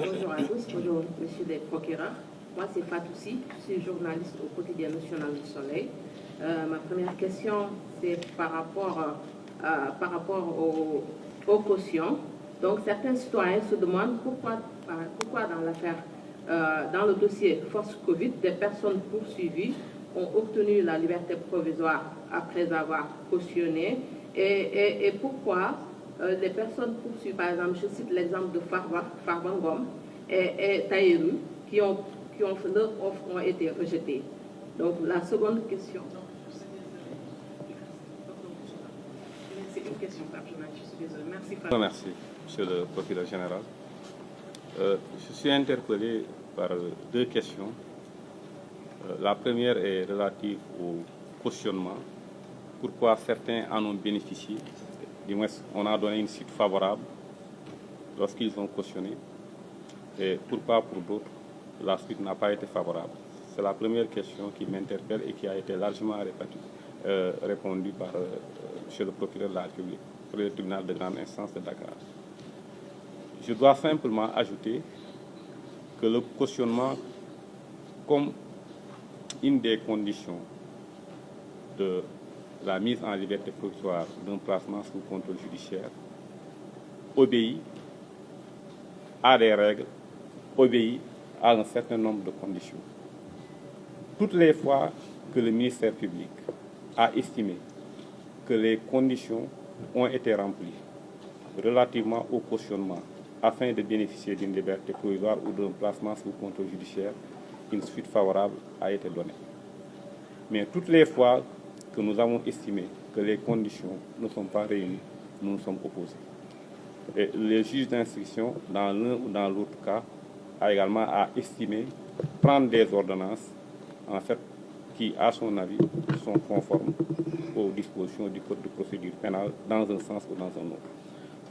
Bonjour à tous, bonjour monsieur les procureurs. Moi c'est Fatoussi, je suis journaliste au quotidien national du Soleil. Ma première question c'est par rapport aux cautions. Donc certains citoyens se demandent pourquoi dans le dossier Force Covid, des personnes poursuivies ont obtenu la liberté provisoire après avoir cautionné et pourquoi les personnes poursuivies, par exemple, je cite l'exemple de Farba Ngom et Taïru, leurs offres ont été rejetées. Donc la seconde question. C'est une question par journaliste, je suis désolée. Merci. Merci, monsieur le procureur général. Je suis interpellé par deux questions. La première est relative au cautionnement. Pourquoi certains en ont bénéficié? Du moins, on a donné une suite favorable lorsqu'ils ont cautionné. Et pourquoi pour d'autres, la suite n'a pas été favorable? C'est la première question qui m'interpelle et qui a été largement répondue par monsieur le procureur de la République, pour le tribunal de grande instance de Dakar. Je dois simplement ajouter que le cautionnement, comme une des conditions de la mise en liberté provisoire d'un placement sous contrôle judiciaire, obéit à des règles, obéit à un certain nombre de conditions. Toutes les fois que le ministère public a estimé que les conditions ont été remplies relativement au cautionnement afin de bénéficier d'une liberté provisoire ou d'un placement sous contrôle judiciaire, une suite favorable a été donnée. Mais toutes les fois que nous avons estimé que les conditions ne sont pas réunies, nous nous sommes opposés. Et le juge d'instruction, dans l'un ou dans l'autre cas, a également estimé prendre des ordonnances, en fait, qui, à son avis, sont conformes aux dispositions du Code de procédure pénale dans un sens ou dans un autre.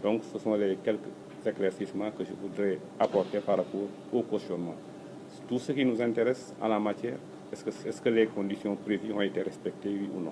Donc, ce sont les quelques éclaircissements que je voudrais apporter par rapport au cautionnement. Tout ce qui nous intéresse en la matière, est-ce que les conditions prévues ont été respectées, oui ou non?